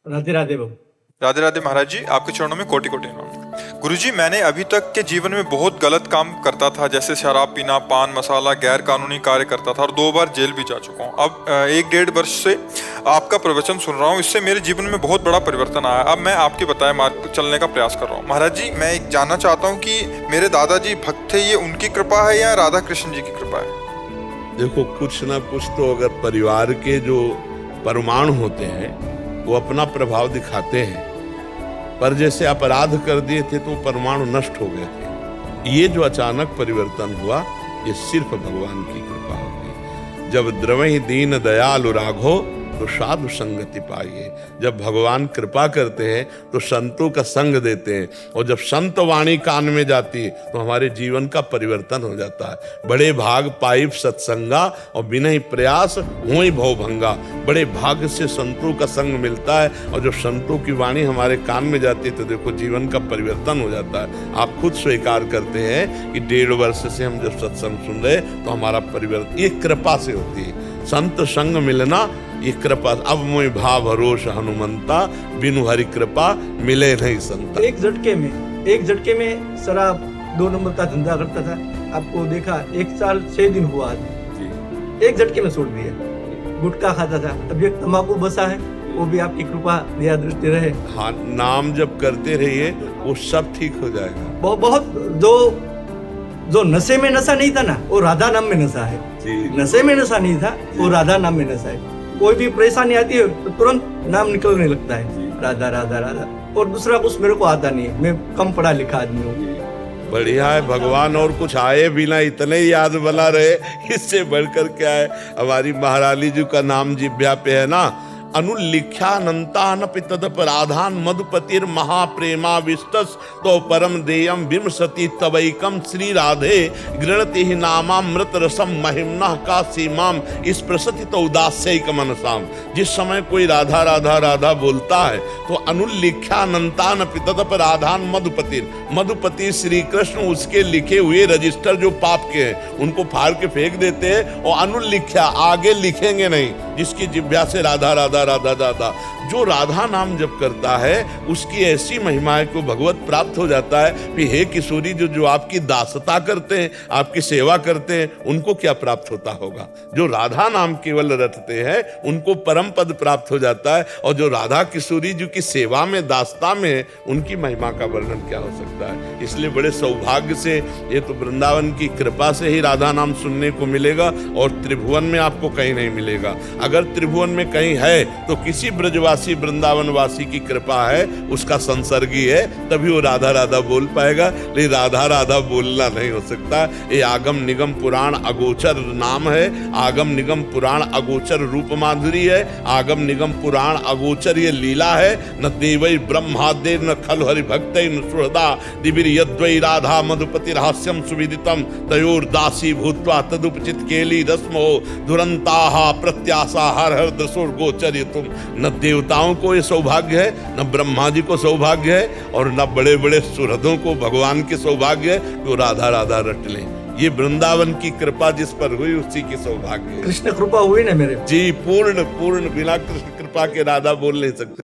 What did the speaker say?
राधे राधे बाबू। राधे राधे महाराज जी, आपके चरणों में कोटि कोटि नमन। गुरुजी, मैंने अभी तक के जीवन में बहुत गलत काम करता था, जैसे शराब पीना, पान मसाला, गैर कानूनी कार्य करता था और 2 बार जेल भी जा चुका हूँ। अब 1-1.5 वर्ष से आपका प्रवचन सुन रहा हूँ, इससे मेरे जीवन में बहुत बड़ा परिवर्तन आया। अब मैं आपके बताए मार्ग पर चलने का प्रयास कर रहा हूँ। महाराज जी, मैं एक जानना चाहता हूँ कि मेरे दादाजी भक्त थे, ये उनकी कृपा है या राधा कृष्ण जी की कृपा है? देखो, कुछ ना कुछ तो अगर परिवार के जो परमाणु होते हैं वो अपना प्रभाव दिखाते हैं, पर जैसे अपराध कर दिए थे तो परमाणु नष्ट हो गए थे। ये जो अचानक परिवर्तन हुआ, ये सिर्फ भगवान की कृपा होगी। जब द्रवहि दीन दयालु राघो तो साधु संगति पाइए। जब भगवान कृपा करते हैं तो संतों का संग देते हैं, और जब संत वाणी कान में जाती है तो हमारे जीवन का परिवर्तन हो जाता है। बड़े भाग पाइप सत्संगा और बिना प्रयास हुई भवभंगा। बड़े भाग से संतों का संग मिलता है, और जब संतों की वाणी हमारे कान में जाती है तो देखो जीवन का परिवर्तन हो जाता है। आप खुद स्वीकार करते हैं कि 1.5 वर्ष से हम जब सत्संग सुन रहे तो हमारा परिवर्तन ये कृपा से होती है। संत संग मिलना ये कृपा। अब मोहि भाव भरोस हनुमंता, बिनु हरि कृपा मिले नहीं संता। एक झटके में शराब 2 नंबर का धंधा करता था, आपको देखा 1 साल 6 दिन हुआ आज। एक झटके में छोड़ दिया। गुटखा खाता था, अब एक तंबाकू बसा है, वो भी आपकी कृपा दया दृष्टि रहे। हाँ, नाम जब करते रहिए वो सब ठीक हो जाएगा। बहुत जो नशे में नशा नहीं था ना, वो राधा नाम में नशा है। नशे में नशा नहीं था, वो राधा नाम में नशा है। कोई भी परेशानी आती है तो तुरंत नाम निकलने लगता है, राधा राधा राधा। और दूसरा कुछ मेरे को आता नहीं है, मैं कम पढ़ा लिखा आदमी हूँ। बढ़िया है भगवान, और कुछ आए बिना इतने ही याद बना रहे, इससे बढ़कर क्या है। हमारी महारानी जी का नाम जिब्या पे है ना, अनुल्लिख्यानंतानपि तदपराधान मधुपतिर महाप्रेमा विस्तस तो परम देयम विमसति तवैकम श्री राधे गृणति ही नामामृत रसम महिम्ना का सीमाम इस प्रसति तो उदास्यक मनसाम। जिस समय कोई राधा राधा राधा बोलता है तो अनुल्लिख्यानंतानपि तदपराधान मधुपति श्री कृष्ण उसके लिखे हुए रजिस्टर जो पाप के हैं उनको फाड़ के फेंक देते हैं, और अनुल्लिख्या आगे लिखेंगे नहीं, जिसकी जिह्वा से राधा राधा राधा राधा। जो राधा नाम जप करता है उसकी ऐसी महिमाएं को भगवत प्राप्त हो जाता है कि हे किशोरी, जो आपकी दासता करते हैं, आपकी सेवा करते हैं, उनको क्या प्राप्त होता होगा। जो राधा नाम केवल रटते हैं उनको परम पद प्राप्त हो जाता है, और जो राधा किशोरी जी की सेवा में दासता में है उनकी महिमा का वर्णन क्या हो सकता है। इसलिए बड़े सौभाग्य से ये तो वृंदावन की कृपा से ही राधा नाम सुनने को मिलेगा, और त्रिभुवन में आपको कहीं नहीं मिलेगा। अगर त्रिभुवन में कहीं है तो किसी ब्रजवासी वृंदावन वासी की कृपा है, उसका संसर्गी है, तभी वो राधा राधा बोल पाएगा। लेकिन राधा राधा बोलना नहीं हो सकता। ये आगम निगम पुराण अगोचर नाम है, आगम निगम पुराण अगोचर रूप माधुरी है, आगम निगम पुराण अगोचर ये लीला है। न देवै ब्रह्मादे न खल हरि भक्त न सुहृदा दिविर यद्वै राधा मधुपति रहस्यम सुविदितम तयोर दासी भूत्वा तदुपचित केली रस्मो दुरंताहा प्रत्याशा हर हर दसोर गोचर्य तुम। न देवताओं को ये सौभाग्य है, न ब्रह्मा जी को सौभाग्य है, और न बड़े बड़े सुहृदों को भगवान के सौभाग्य है जो राधा राधा रट लें। ये वृंदावन की कृपा जिस पर हुई उसी की सौभाग्य है। कृष्ण कृपा हुई ना मेरे जी, पूर्ण बिना कृष्ण कृपा के राधा बोल नहीं सकते।